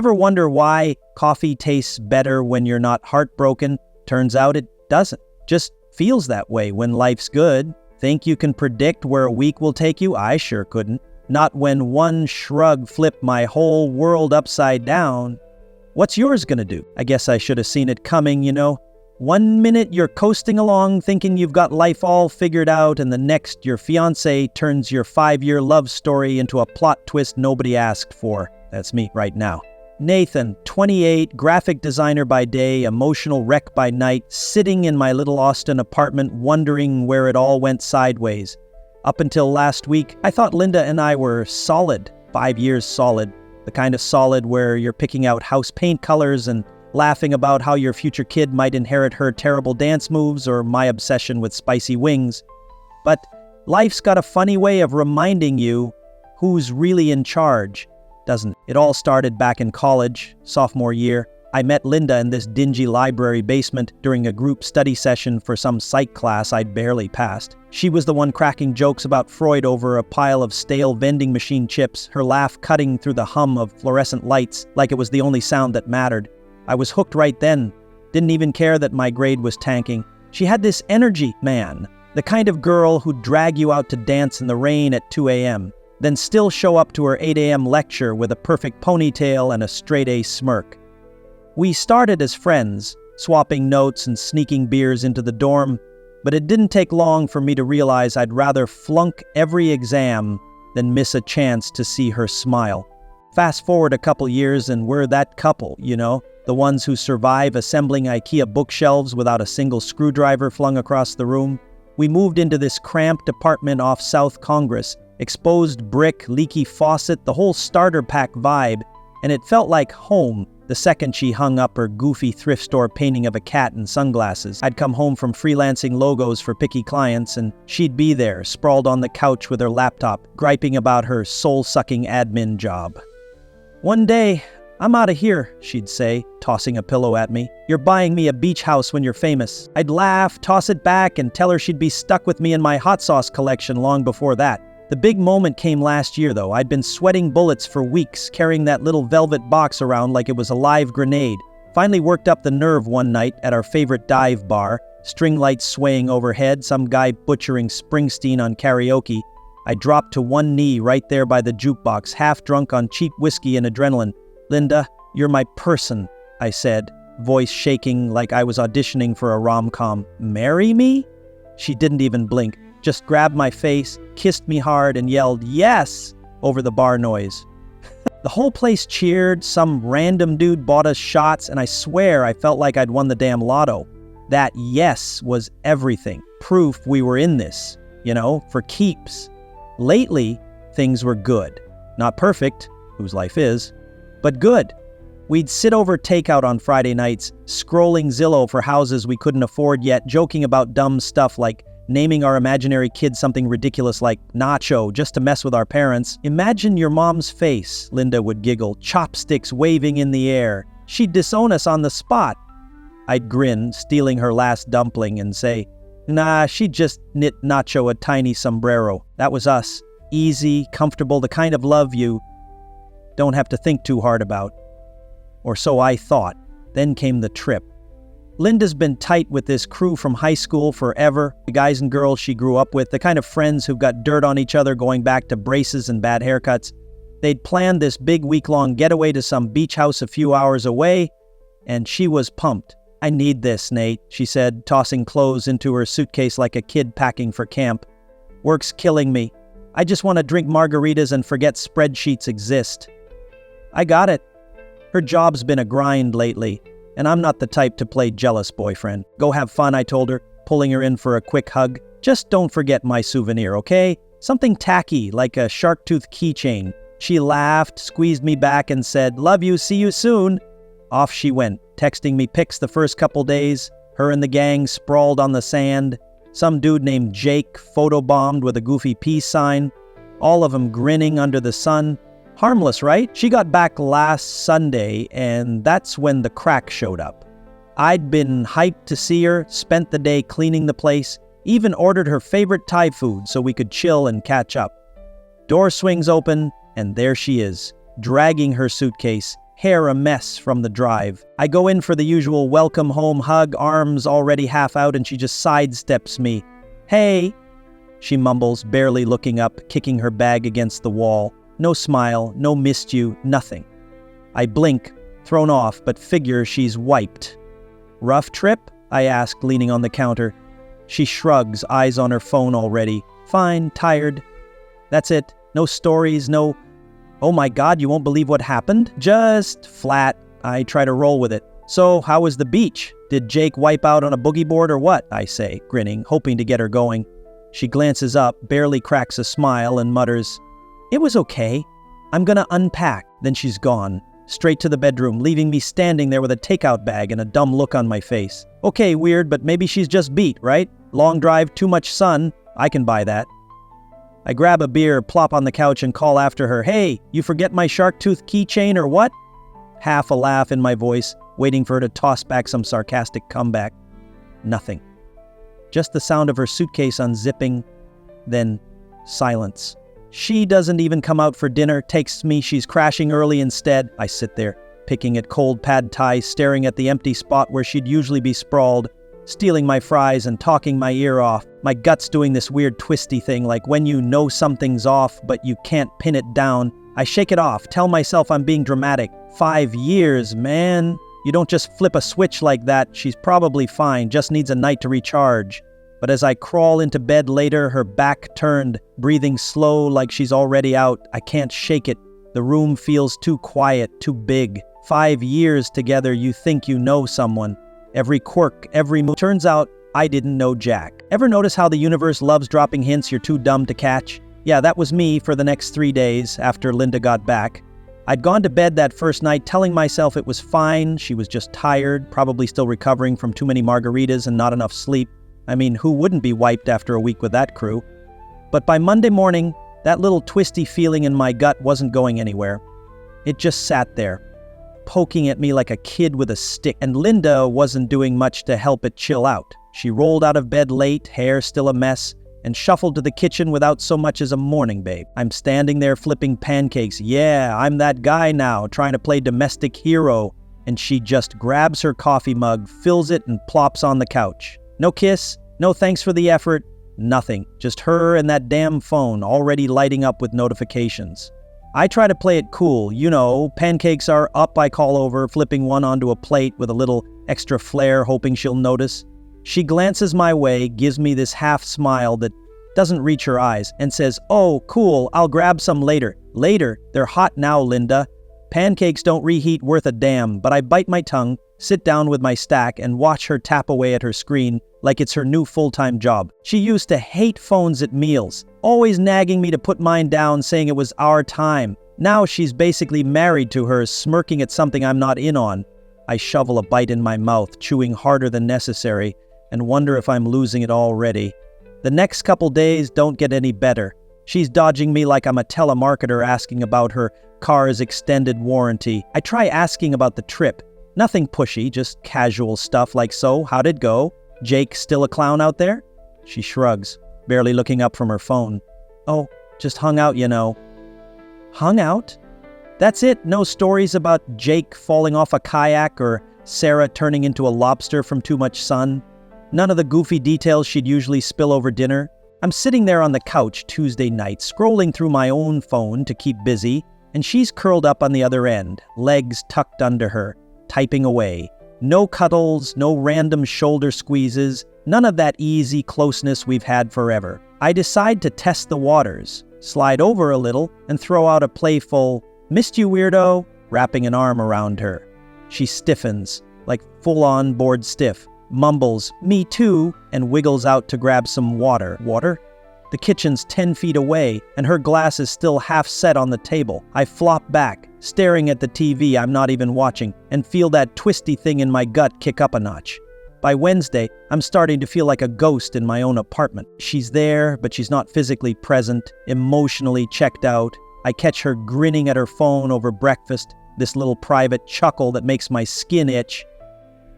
Ever wonder why coffee tastes better when you're not heartbroken? Turns out it doesn't. Just feels that way when life's good. Think you can predict where a week will take you? I sure couldn't. Not when one shrug flipped my whole world upside down. What's yours gonna do? I guess I should have seen it coming, you know. One minute you're coasting along thinking you've got life all figured out, and the next your fiancé turns your 5-year love story into a plot twist nobody asked for. That's me right now. Nathan, 28, graphic designer by day, emotional wreck by night, sitting in my little Austin apartment wondering where it all went sideways. Up until last week, I thought Linda and I were solid, 5 years solid. The kind of solid where you're picking out house paint colors and laughing about how your future kid might inherit her terrible dance moves or my obsession with spicy wings. But life's got a funny way of reminding you who's really in charge, doesn't it? It all started back in college, sophomore year. I met Linda in this dingy library basement during a group study session for some psych class I'd barely passed. She was the one cracking jokes about Freud over a pile of stale vending machine chips, her laugh cutting through the hum of fluorescent lights like it was the only sound that mattered. I was hooked right then. Didn't even care that my grade was tanking. She had this energy, man. The kind of girl who'd drag you out to dance in the rain at 2 a.m., then still show up to her 8 a.m. lecture with a perfect ponytail and a straight-A smirk. We started as friends, swapping notes and sneaking beers into the dorm, but it didn't take long for me to realize I'd rather flunk every exam than miss a chance to see her smile. Fast forward a couple years and we're that couple, you know, the ones who survive assembling IKEA bookshelves without a single screwdriver flung across the room. We moved into this cramped apartment off South Congress, exposed brick, leaky faucet, the whole starter pack vibe, and it felt like home the second she hung up her goofy thrift store painting of a cat and sunglasses. I'd come home from freelancing logos for picky clients, and she'd be there, sprawled on the couch with her laptop, griping about her soul-sucking admin job. "One day, I'm out of here," she'd say, tossing a pillow at me. "You're buying me a beach house when you're famous." I'd laugh, toss it back, and tell her she'd be stuck with me in my hot sauce collection long before that. The big moment came last year, though. I'd been sweating bullets for weeks, carrying that little velvet box around like it was a live grenade. Finally worked up the nerve one night at our favorite dive bar, string lights swaying overhead, some guy butchering Springsteen on karaoke. I dropped to one knee right there by the jukebox, half drunk on cheap whiskey and adrenaline. "Linda, you're my person," I said, voice shaking like I was auditioning for a rom-com. "Marry me?" She didn't even blink, just grabbed my face, kissed me hard, and yelled, "Yes!" over the bar noise. The whole place cheered, some random dude bought us shots, and I swear I felt like I'd won the damn lotto. That yes was everything. Proof we were in this, you know, for keeps. Lately, things were good. Not perfect, whose life is, but good. We'd sit over takeout on Friday nights, scrolling Zillow for houses we couldn't afford yet, joking about dumb stuff like naming our imaginary kid something ridiculous like Nacho just to mess with our parents. "Imagine your mom's face," Linda would giggle, chopsticks waving in the air. "She'd disown us on the spot." I'd grin, stealing her last dumpling, and say, "Nah, she'd just knit Nacho a tiny sombrero." That was us. Easy, comfortable, the kind of love you don't have to think too hard about. Or so I thought. Then came the trip. Linda's been tight with this crew from high school forever, the guys and girls she grew up with, the kind of friends who've got dirt on each other going back to braces and bad haircuts. They'd planned this big week-long getaway to some beach house a few hours away, and she was pumped. "I need this, Nate," she said, tossing clothes into her suitcase like a kid packing for camp. "Work's killing me. I just want to drink margaritas and forget spreadsheets exist." I got it. Her job's been a grind lately, and I'm not the type to play jealous boyfriend. "Go have fun," I told her, pulling her in for a quick hug. "Just don't forget my souvenir, okay? Something tacky, like a shark tooth keychain." She laughed, squeezed me back, and said, "Love you, see you soon." Off she went, texting me pics the first couple days, her and the gang sprawled on the sand, some dude named Jake photobombed with a goofy peace sign, all of them grinning under the sun. Harmless, right? She got back last Sunday, and that's when the crack showed up. I'd been hyped to see her, spent the day cleaning the place, even ordered her favorite Thai food so we could chill and catch up. Door swings open, and there she is, dragging her suitcase, hair a mess from the drive. I go in for the usual welcome home hug, arms already half out, and she just sidesteps me. "Hey," she mumbles, barely looking up, kicking her bag against the wall. No smile, no missed you, nothing. I blink, thrown off, but figure she's wiped. "Rough trip?" I ask, leaning on the counter. She shrugs, eyes on her phone already. "Fine, tired." That's it. No stories, no, "Oh my God, you won't believe what happened?" Just flat. I try to roll with it. "So, how was the beach? Did Jake wipe out on a boogie board or what?" I say, grinning, hoping to get her going. She glances up, barely cracks a smile, and mutters, "It was okay. I'm gonna unpack." Then she's gone, straight to the bedroom, leaving me standing there with a takeout bag and a dumb look on my face. Okay, weird, but maybe she's just beat, right? Long drive, too much sun. I can buy that. I grab a beer, plop on the couch, and call after her, "Hey, you forget my shark tooth keychain or what?" Half a laugh in my voice, waiting for her to toss back some sarcastic comeback. Nothing. Just the sound of her suitcase unzipping, then silence. She doesn't even come out for dinner, texts me she's crashing early instead. I sit there, picking at cold pad thai, staring at the empty spot where she'd usually be sprawled, stealing my fries and talking my ear off. My gut's doing this weird twisty thing, like when you know something's off, but you can't pin it down. I shake it off, tell myself I'm being dramatic. 5 years, man. You don't just flip a switch like that. She's probably fine, just needs a night to recharge. But as I crawl into bed later, her back turned, breathing slow like she's already out, I can't shake it. The room feels too quiet, too big. 5 years together, you think you know someone. Every quirk, every move. Turns out, I didn't know Jack. Ever notice how the universe loves dropping hints you're too dumb to catch? Yeah, that was me for the next 3 days after Linda got back. I'd gone to bed that first night telling myself it was fine, she was just tired, probably still recovering from too many margaritas and not enough sleep. I mean, who wouldn't be wiped after a week with that crew? But by Monday morning, that little twisty feeling in my gut wasn't going anywhere. It just sat there, poking at me like a kid with a stick, and Linda wasn't doing much to help it chill out. She rolled out of bed late, hair still a mess, and shuffled to the kitchen without so much as a morning, babe. I'm standing there flipping pancakes. Yeah, I'm that guy now, trying to play domestic hero, and she just grabs her coffee mug, fills it, and plops on the couch. No kiss, no thanks for the effort, nothing. Just her and that damn phone already lighting up with notifications. I try to play it cool, you know, pancakes are up, I call over, flipping one onto a plate with a little extra flair, hoping she'll notice. She glances my way, gives me this half smile that doesn't reach her eyes, and says, "Oh, cool, I'll grab some later." Later? They're hot now, Linda. Pancakes don't reheat worth a damn, but I bite my tongue, sit down with my stack, and watch her tap away at her screen like it's her new full-time job. She used to hate phones at meals, always nagging me to put mine down, saying it was our time. Now she's basically married to hers, smirking at something I'm not in on. I shovel a bite in my mouth, chewing harder than necessary, and wonder if I'm losing it already. The next couple days don't get any better. She's dodging me like I'm a telemarketer asking about her car's extended warranty. I try asking about the trip. Nothing pushy, just casual stuff like, "So, how'd it go? Jake still a clown out there?" She shrugs, barely looking up from her phone. "Oh, just hung out, you know." Hung out? That's it? No stories about Jake falling off a kayak or Sarah turning into a lobster from too much sun? None of the goofy details she'd usually spill over dinner? I'm sitting there on the couch Tuesday night, scrolling through my own phone to keep busy, and she's curled up on the other end, legs tucked under her, typing away. No cuddles, no random shoulder squeezes, none of that easy closeness we've had forever. I decide to test the waters, slide over a little, and throw out a playful, "Missed you, weirdo," wrapping an arm around her. She stiffens, like full-on bored stiff, mumbles, "Me too," and wiggles out to grab some water. Water? The kitchen's 10 feet away, and her glass is still half set on the table. I flop back, staring at the TV I'm not even watching, and feel that twisty thing in my gut kick up a notch. By Wednesday, I'm starting to feel like a ghost in my own apartment. She's there, but she's not physically present, emotionally checked out. I catch her grinning at her phone over breakfast, this little private chuckle that makes my skin itch.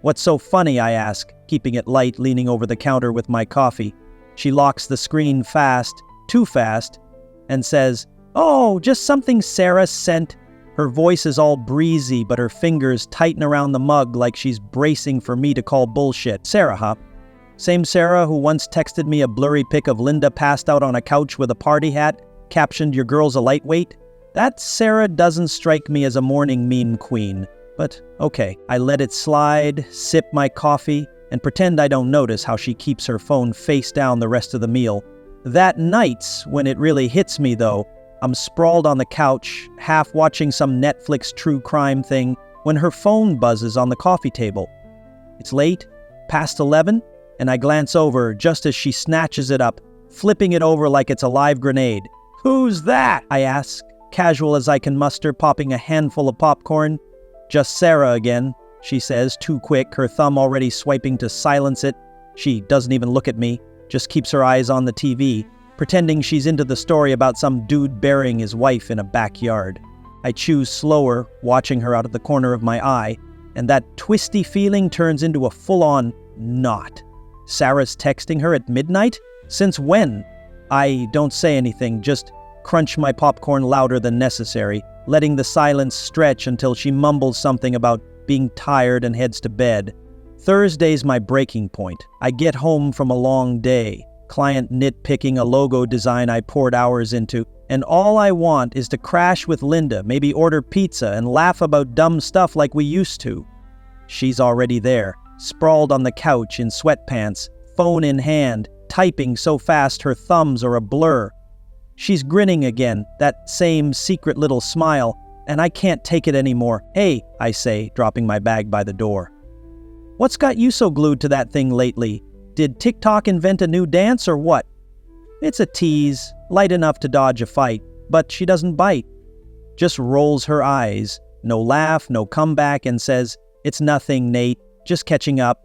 "What's so funny?" I ask, keeping it light, leaning over the counter with my coffee. She locks the screen fast, too fast, and says, "Oh, just something Sarah sent." Her voice is all breezy, but her fingers tighten around the mug like she's bracing for me to call bullshit. Sarah, huh? Same Sarah who once texted me a blurry pic of Linda passed out on a couch with a party hat, captioned "Your girl's a lightweight"? That Sarah doesn't strike me as a morning meme queen. But okay, I let it slide, sip my coffee, and pretend I don't notice how she keeps her phone face down the rest of the meal. That night's when it really hits me, though. I'm sprawled on the couch, half watching some Netflix true crime thing, when her phone buzzes on the coffee table. It's late, past 11, and I glance over just as she snatches it up, flipping it over like it's a live grenade. "Who's that?" I ask, casual as I can muster, popping a handful of popcorn. "Just Sarah again," she says, too quick, her thumb already swiping to silence it. She doesn't even look at me, just keeps her eyes on the TV, pretending she's into the story about some dude burying his wife in a backyard. I choose slower, watching her out of the corner of my eye, and that twisty feeling turns into a full-on knot. Sarah's texting her at midnight? Since when? I don't say anything, just crunch my popcorn louder than necessary, letting the silence stretch until she mumbles something about being tired and heads to bed. Thursday's my breaking point. I get home from a long day, client nitpicking a logo design I poured hours into, and all I want is to crash with Linda, maybe order pizza and laugh about dumb stuff like we used to. She's already there, sprawled on the couch in sweatpants, phone in hand, typing so fast her thumbs are a blur. She's grinning again, that same secret little smile, and I can't take it anymore. "Hey," I say, dropping my bag by the door. "What's got you so glued to that thing lately? Did TikTok invent a new dance or what?" It's a tease, light enough to dodge a fight, but she doesn't bite. Just rolls her eyes, no laugh, no comeback, and says, "It's nothing, Nate, just catching up."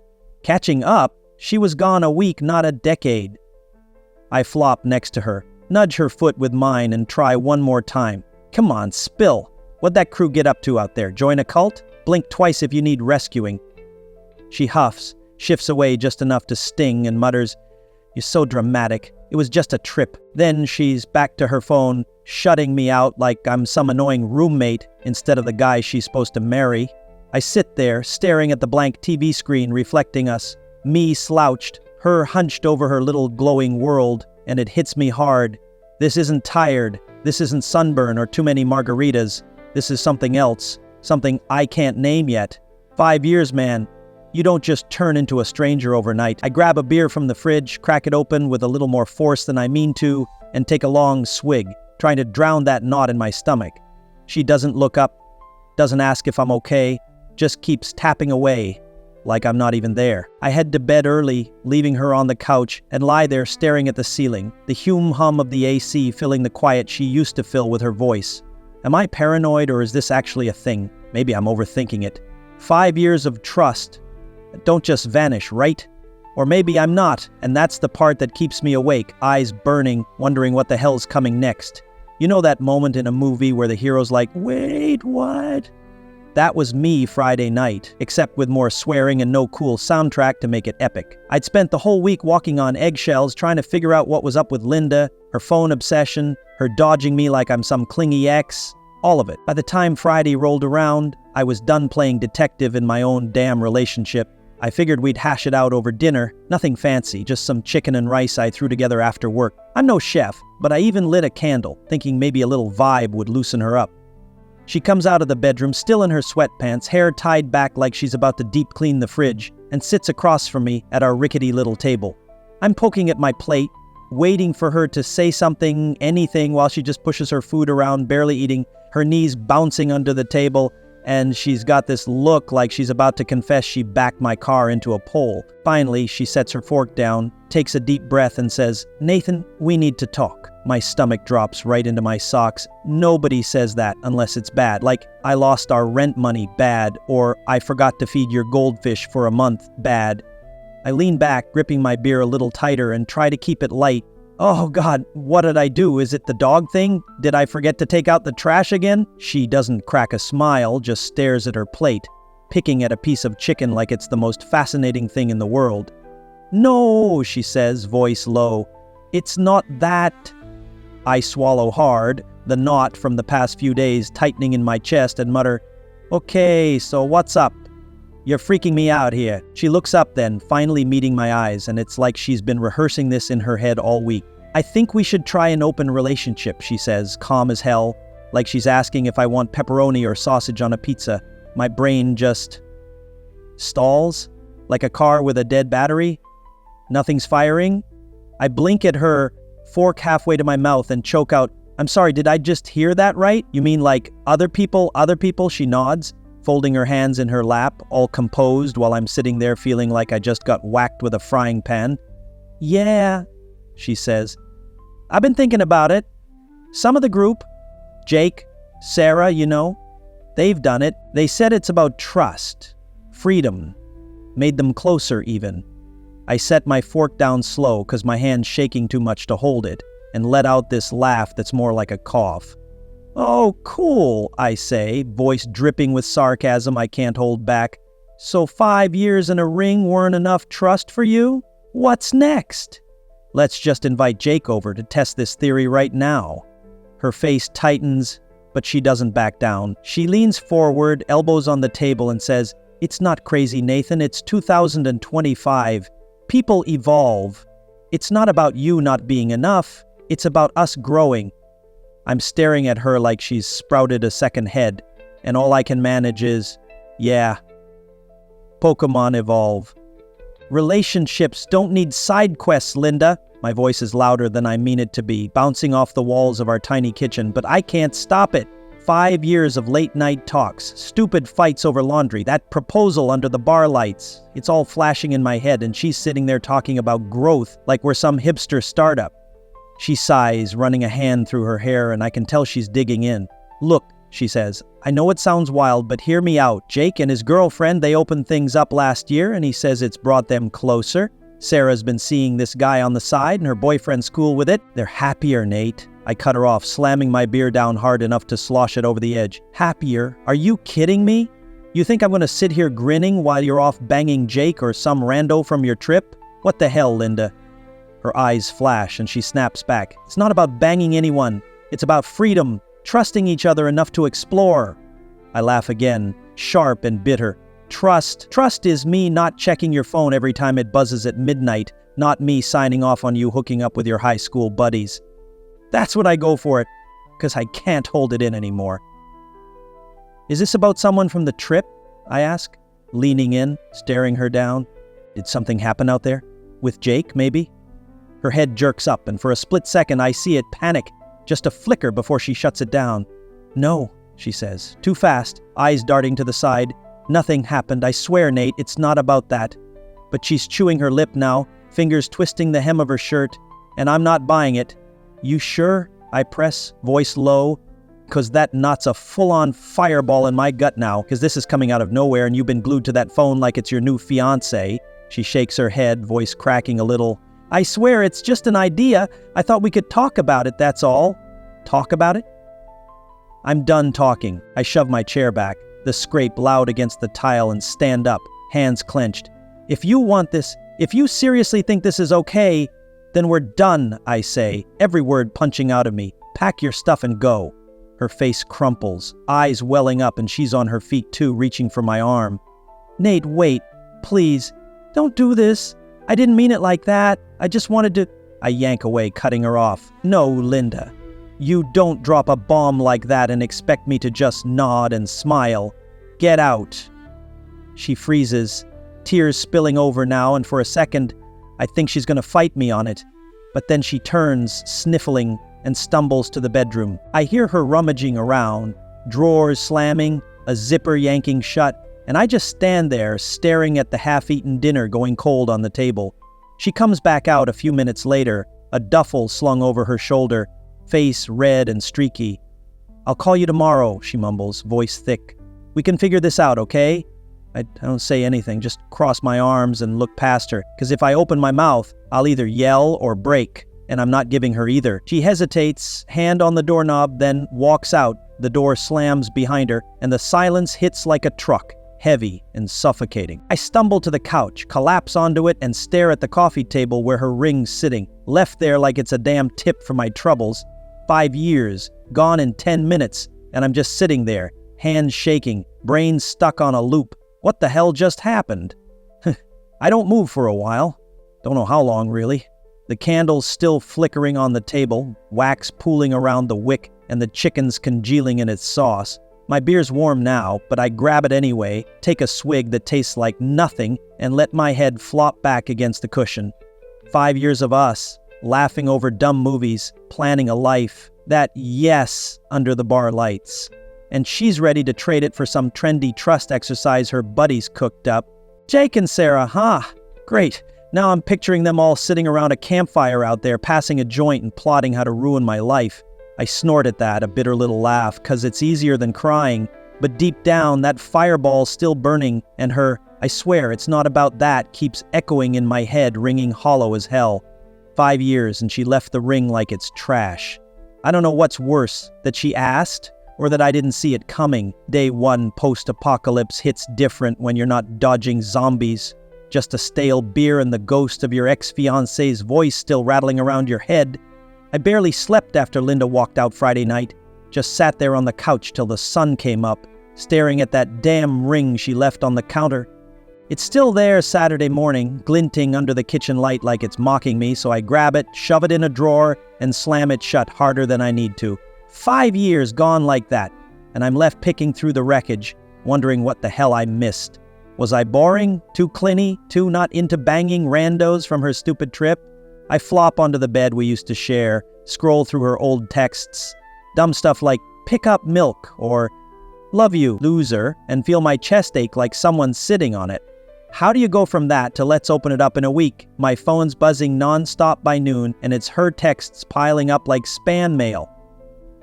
Catching up? She was gone a week, not a decade. I flop next to her, nudge her foot with mine, and try one more time. "Come on, spill. What'd that crew get up to out there? Join a cult? Blink twice if you need rescuing." She huffs, shifts away just enough to sting, and mutters, "You're so dramatic. It was just a trip." Then she's back to her phone, shutting me out like I'm some annoying roommate instead of the guy she's supposed to marry. I sit there, staring at the blank TV screen reflecting us, me slouched, her hunched over her little glowing world, and it hits me hard. This isn't tired. This isn't sunburn or too many margaritas. This is something else, something I can't name yet. 5 years, man. You don't just turn into a stranger overnight. I grab a beer from the fridge, crack it open with a little more force than I mean to, and take a long swig, trying to drown that knot in my stomach. She doesn't look up, doesn't ask if I'm okay, just keeps tapping away, like I'm not even there. I head to bed early, leaving her on the couch, and lie there staring at the ceiling, the hum of the AC filling the quiet she used to fill with her voice. Am I paranoid, or is this actually a thing? Maybe I'm overthinking it. 5 years of trust don't just vanish, right? Or maybe I'm not, and that's the part that keeps me awake, eyes burning, wondering what the hell's coming next. You know that moment in a movie where the hero's like, "Wait, what?" That was me Friday night, except with more swearing and no cool soundtrack to make it epic. I'd spent the whole week walking on eggshells trying to figure out what was up with Linda, her phone obsession, her dodging me like I'm some clingy ex, all of it. By the time Friday rolled around, I was done playing detective in my own damn relationship. I figured we'd hash it out over dinner, nothing fancy, just some chicken and rice I threw together after work. I'm no chef, but I even lit a candle, thinking maybe a little vibe would loosen her up. She comes out of the bedroom, still in her sweatpants, hair tied back like she's about to deep clean the fridge, and sits across from me at our rickety little table. I'm poking at my plate, waiting for her to say something, anything, while she just pushes her food around, barely eating, her knees bouncing under the table, and she's got this look like she's about to confess she backed my car into a pole. Finally, she sets her fork down, takes a deep breath, and says, "Nathan, we need to talk." My stomach drops right into my socks. Nobody says that unless it's bad, like "I lost our rent money," bad, or "I forgot to feed your goldfish for a month," bad. I lean back, gripping my beer a little tighter, and try to keep it light. Oh God, what did I do? Is it the dog thing? Did I forget to take out the trash again? She doesn't crack a smile, just stares at her plate, picking at a piece of chicken like it's the most fascinating thing in the world. "No," she says, voice low. "It's not that." I swallow hard, the knot from the past few days tightening in my chest, and mutter, "Okay, so what's up? You're freaking me out here." She looks up then, finally meeting my eyes, and it's like she's been rehearsing this in her head all week. "I think we should try an open relationship," she says, calm as hell, like she's asking if I want pepperoni or sausage on a pizza. My brain just stalls, like a car with a dead battery. Nothing's firing. I blink at her, fork halfway to my mouth, and choke out, "I'm sorry, did I just hear that right? You mean like other people?" She nods, folding her hands in her lap, all composed while I'm sitting there feeling like I just got whacked with a frying pan. "Yeah," she says. "I've been thinking about it. Some of the group, Jake, Sarah, they've done it. They said it's about trust, freedom, made them closer even." I set my fork down slow because my hand's shaking too much to hold it, and let out this laugh that's more like a cough. "Oh, cool," I say, voice dripping with sarcasm I can't hold back. "So 5 years in a ring weren't enough trust for you? What's next?" "Let's just invite Jake over to test this theory right now." Her face tightens, but she doesn't back down. She leans forward, elbows on the table, and says, "It's not crazy, Nathan. It's 2025. People evolve. It's not about you not being enough. It's about us growing." I'm staring at her like she's sprouted a second head, and all I can manage is, "Yeah. Pokemon evolve. Relationships don't need side quests, Linda." My voice is louder than I mean it to be, bouncing off the walls of our tiny kitchen, but I can't stop it. 5 years of late-night talks, stupid fights over laundry, that proposal under the bar lights. It's all flashing in my head, and she's sitting there talking about growth like we're some hipster startup. She sighs, running a hand through her hair, and I can tell she's digging in. "Look," she says, "I know it sounds wild, but hear me out. Jake and his girlfriend, they opened things up last year, and he says it's brought them closer. Sarah's been seeing this guy on the side, and her boyfriend's cool with it. They're happier, Nate." I cut her off, slamming my beer down hard enough to slosh it over the edge. "Happier? Are you kidding me? You think I'm going to sit here grinning while you're off banging Jake or some rando from your trip? What the hell, Linda?" Her eyes flash, and she snaps back. "It's not about banging anyone. It's about freedom, trusting each other enough to explore." I laugh again, sharp and bitter. Trust is me not checking your phone every time it buzzes at midnight, not me signing off on you hooking up with your high school buddies. That's what I go for it, because I can't hold it in anymore. "Is this about someone from the trip?" I ask, leaning in, staring her down. "Did something happen out there? With Jake, maybe?" Her head jerks up, and for a split second I see it panic, just a flicker before she shuts it down. "No," she says, too fast, eyes darting to the side. "Nothing happened, I swear, Nate, it's not about that." But she's chewing her lip now, fingers twisting the hem of her shirt, and I'm not buying it. "You sure?" I press, voice low, because that knot's a full-on fireball in my gut now, because this is coming out of nowhere and you've been glued to that phone like it's your new fiancé. She shakes her head, voice cracking a little. "I swear it's just an idea. I thought we could talk about it, that's all." "Talk about it?" I'm done talking. I shove my chair back, the scrape loud against the tile, and stand up, hands clenched. "If you want this, if you seriously think this is okay, then we're done," I say, every word punching out of me. "Pack your stuff and go." Her face crumples, eyes welling up, and she's on her feet too, reaching for my arm. "Nate, wait. Please. Don't do this. I didn't mean it like that. I just wanted to—" I yank away, cutting her off. "No, Linda. You don't drop a bomb like that and expect me to just nod and smile. Get out." She freezes, tears spilling over now, and for a second, I think she's going to fight me on it. But then she turns, sniffling, and stumbles to the bedroom. I hear her rummaging around, drawers slamming, a zipper yanking shut, and I just stand there, staring at the half-eaten dinner going cold on the table. She comes back out a few minutes later, a duffel slung over her shoulder, face red and streaky. "I'll call you tomorrow," she mumbles, voice thick. "We can figure this out, okay?" I don't say anything, just cross my arms and look past her, because if I open my mouth, I'll either yell or break, and I'm not giving her either. She hesitates, hand on the doorknob, then walks out. The door slams behind her, and the silence hits like a truck, heavy and suffocating. I stumble to the couch, collapse onto it, and stare at the coffee table where her ring's sitting, left there like it's a damn tip for my troubles. 5 years, gone in 10 minutes, and I'm just sitting there, hands shaking, brain stuck on a loop. What the hell just happened? I don't move for a while. Don't know how long, really. The candles still flickering on the table, wax pooling around the wick, and the chickens congealing in its sauce. My beer's warm now, but I grab it anyway, take a swig that tastes like nothing, and let my head flop back against the cushion. 5 years of us, laughing over dumb movies, planning a life. That yes, under the bar lights. And she's ready to trade it for some trendy trust exercise her buddies cooked up. Jake and Sarah, huh? Great. Now I'm picturing them all sitting around a campfire out there, passing a joint and plotting how to ruin my life. I snort at that, a bitter little laugh, 'cause it's easier than crying. But deep down, that fireball's still burning, and her, I swear it's not about that, keeps echoing in my head, ringing hollow as hell. 5 years, and she left the ring like it's trash. I don't know what's worse, that she asked, or that I didn't see it coming. Day one post-apocalypse hits different when you're not dodging zombies. Just a stale beer and the ghost of your ex-fiancée's voice still rattling around your head. I barely slept after Linda walked out Friday night. Just sat there on the couch till the sun came up, staring at that damn ring she left on the counter. It's still there Saturday morning, glinting under the kitchen light like it's mocking me, so I grab it, shove it in a drawer, and slam it shut harder than I need to. 5 years gone like that, and I'm left picking through the wreckage, wondering what the hell I missed. Was I boring? Too clingy? Too not into banging randos from her stupid trip? I flop onto the bed we used to share, scroll through her old texts. Dumb stuff like, pick up milk, or love you, loser, and feel my chest ache like someone's sitting on it. How do you go from that to let's open it up in a week? My phone's buzzing nonstop by noon, and it's her texts piling up like spam mail.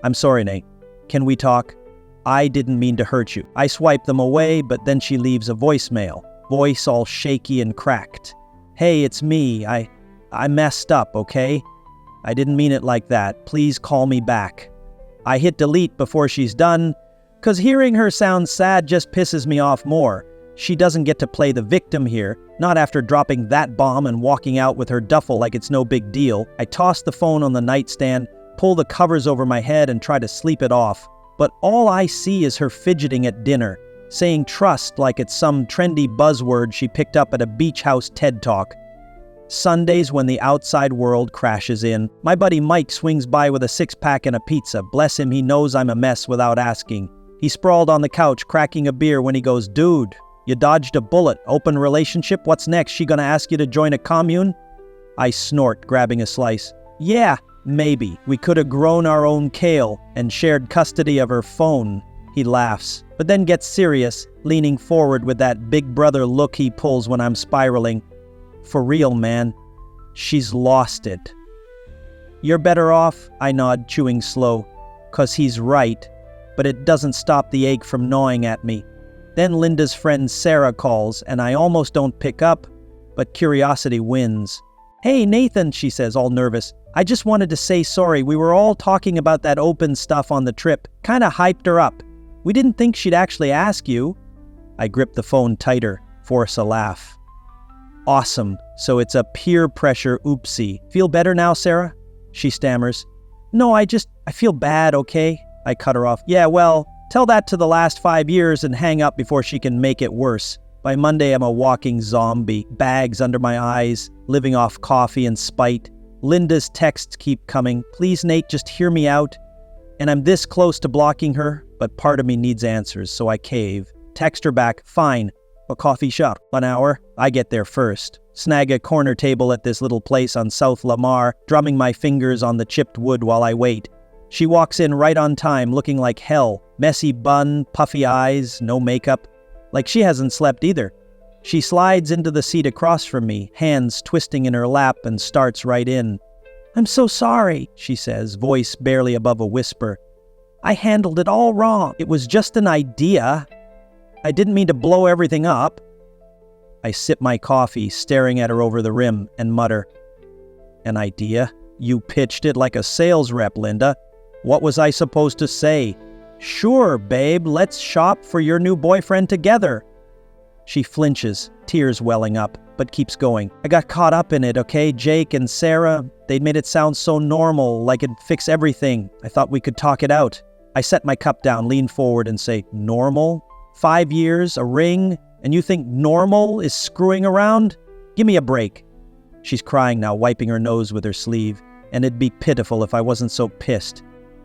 I'm sorry, Nate. Can we talk? I didn't mean to hurt you. I swipe them away, but then she leaves a voicemail. Voice all shaky and cracked. Hey, it's me. I messed up, okay? I didn't mean it like that. Please call me back. I hit delete before she's done, 'cause hearing her sound sad just pisses me off more. She doesn't get to play the victim here, not after dropping that bomb and walking out with her duffel like it's no big deal. I toss the phone on the nightstand, pull the covers over my head and try to sleep it off. But all I see is her fidgeting at dinner, saying trust like it's some trendy buzzword she picked up at a beach house TED Talk. Sundays when the outside world crashes in, my buddy Mike swings by with a 6-pack and a pizza. Bless him, he knows I'm a mess without asking. He sprawled on the couch, cracking a beer when he goes, "Dude, you dodged a bullet. Open relationship? What's next? She gonna ask you to join a commune?" I snort, grabbing a slice. Yeah, maybe. We could have grown our own kale and shared custody of her phone. He laughs, but then gets serious, leaning forward with that big brother look he pulls when I'm spiraling. For real, man. She's lost it. You're better off, I nod, chewing slow. 'Cause he's right, but it doesn't stop the ache from gnawing at me. Then Linda's friend Sarah calls, and I almost don't pick up, but curiosity wins. Hey, Nathan, she says, all nervous. I just wanted to say sorry. We were all talking about that open stuff on the trip. Kinda hyped her up. We didn't think she'd actually ask you. I grip the phone tighter, force a laugh. Awesome. So it's a peer pressure oopsie. Feel better now, Sarah? She stammers. No, I feel bad, okay? I cut her off. Yeah, well, tell that to the last 5 years and hang up before she can make it worse. By Monday, I'm a walking zombie, bags under my eyes, living off coffee and spite. Linda's texts keep coming. Please, Nate, just hear me out. And I'm this close to blocking her, but part of me needs answers, so I cave. Text her back, fine. A coffee shop, an hour. I get there first. Snag a corner table at this little place on South Lamar, drumming my fingers on the chipped wood while I wait. She walks in right on time, looking like hell. Messy bun, puffy eyes, no makeup. Like she hasn't slept either. She slides into the seat across from me, hands twisting in her lap, and starts right in. I'm so sorry, she says, voice barely above a whisper. I handled it all wrong. It was just an idea. I didn't mean to blow everything up. I sip my coffee, staring at her over the rim, and mutter, An idea? You pitched it like a sales rep, Linda. What was I supposed to say? Sure, babe, let's shop for your new boyfriend together. She flinches, tears welling up. but keeps going. I got caught up in it, okay? Jake and Sarah, they'd made it sound so normal, like it'd fix everything. I thought we could talk it out. I set my cup down, lean forward and say, normal? 5 years, a ring, and you think normal is screwing around? Give me a break. She's crying now, wiping her nose with her sleeve, and it'd be pitiful if I wasn't so pissed.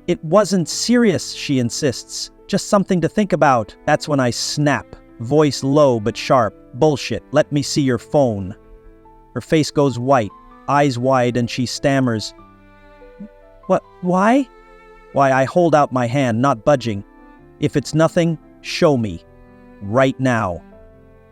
It wasn't serious, she insists. Just something to think about. That's when I snap, voice low but sharp. Bullshit, let me see your phone. Her face goes white, eyes wide, and she stammers. What, why? Why, I hold out my hand, not budging. If it's nothing, show me. Right now.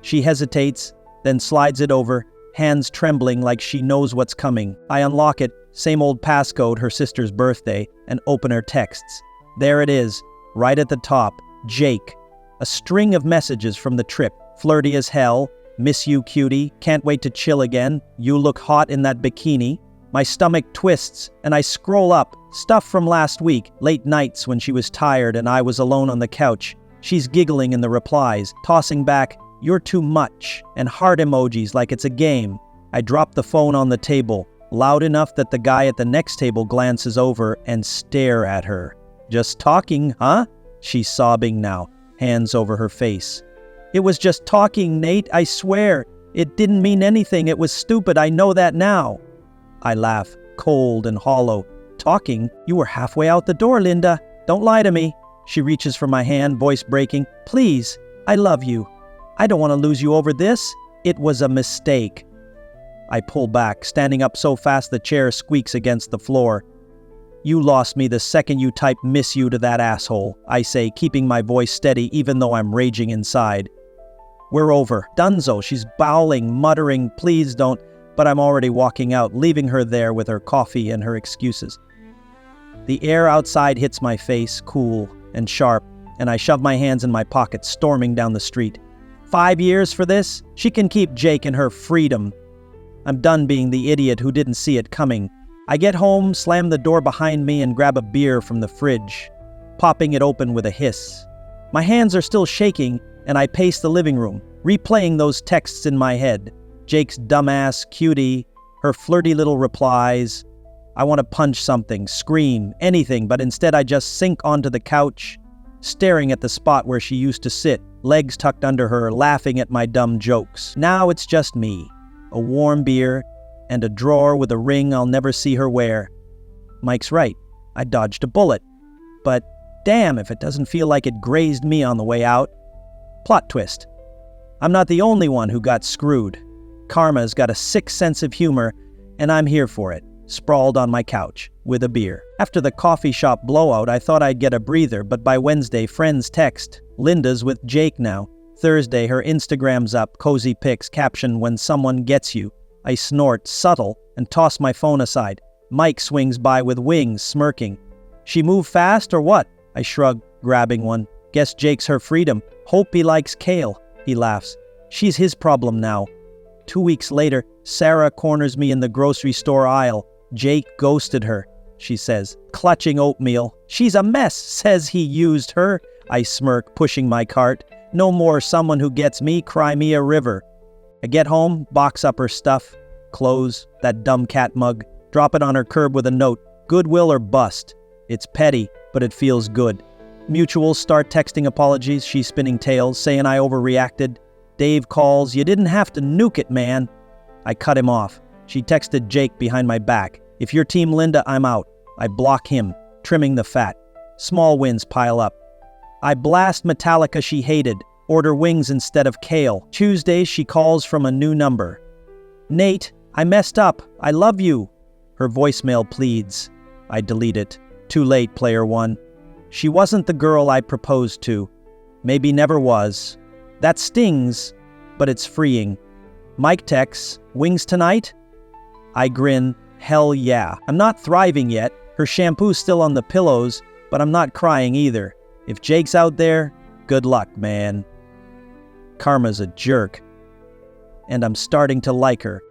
She hesitates, then slides it over, hands trembling like she knows what's coming. I unlock it, same old passcode, her sister's birthday, and open her texts. There it is, right at the top, Jake. A string of messages from the trip. Flirty as hell, miss you cutie, can't wait to chill again, you look hot in that bikini. My stomach twists, and I scroll up, stuff from last week, late nights when she was tired and I was alone on the couch. She's giggling in the replies, tossing back, you're too much, and heart emojis like it's a game. I drop the phone on the table, loud enough that the guy at the next table glances over and stare at her. Just talking, huh? She's sobbing now, hands over her face. It was just talking, Nate, I swear. It didn't mean anything, it was stupid, I know that now. I laugh, cold and hollow. Talking? You were halfway out the door, Linda. Don't lie to me. She reaches for my hand, voice breaking. Please, I love you. I don't want to lose you over this. It was a mistake. I pull back, standing up so fast the chair squeaks against the floor. You lost me the second you type miss you to that asshole, I say, keeping my voice steady even though I'm raging inside. We're over. Dunzo. She's bowling, muttering, please don't. But I'm already walking out, leaving her there with her coffee and her excuses. The air outside hits my face, cool and sharp, and I shove my hands in my pockets, storming down the street. 5 years for this? She can keep Jake and her freedom. I'm done being the idiot who didn't see it coming. I get home, slam the door behind me, and grab a beer from the fridge, popping it open with a hiss. My hands are still shaking, and I pace the living room, replaying those texts in my head. Jake's dumbass, cutie, her flirty little replies. I want to punch something, scream, anything, but instead I just sink onto the couch, staring at the spot where she used to sit, legs tucked under her, laughing at my dumb jokes. Now it's just me, a warm beer, and a drawer with a ring I'll never see her wear. Mike's right, I dodged a bullet. But damn if it doesn't feel like it grazed me on the way out. Plot twist. I'm not the only one who got screwed. Karma's got a sick sense of humor, and I'm here for it, sprawled on my couch, with a beer. After the coffee shop blowout, I thought I'd get a breather, but by Wednesday, friends text. Linda's with Jake now. Thursday, her Instagram's up, cozy pics, caption, when someone gets you. I snort, subtle, and toss my phone aside. Mike swings by with wings, smirking. She move fast or what? I shrug, grabbing one. Guess Jake's her freedom. Hope he likes kale. He laughs. She's his problem now. 2 weeks later, Sarah corners me in the grocery store aisle. Jake ghosted her, she says, clutching oatmeal. She's a mess, says he used her. I smirk, pushing my cart. No more someone who gets me, cry me a river. I get home, box up her stuff, clothes, that dumb cat mug, drop it on her curb with a note, Goodwill or bust. It's petty, but it feels good. Mutuals start texting apologies, she's spinning tales, saying I overreacted. Dave calls, you didn't have to nuke it, man. I cut him off. She texted Jake behind my back. If you're Team Linda, I'm out. I block him, trimming the fat. Small wins pile up. I blast Metallica she hated, order wings instead of kale. Tuesday, she calls from a new number. Nate, I messed up. I love you. Her voicemail pleads. I delete it. Too late, player one. She wasn't the girl I proposed to. Maybe never was. That stings, but it's freeing. Mike texts, wings tonight? I grin, hell yeah. I'm not thriving yet. Her shampoo's still on the pillows, but I'm not crying either. If Jake's out there, good luck, man. Karma's a jerk. And I'm starting to like her.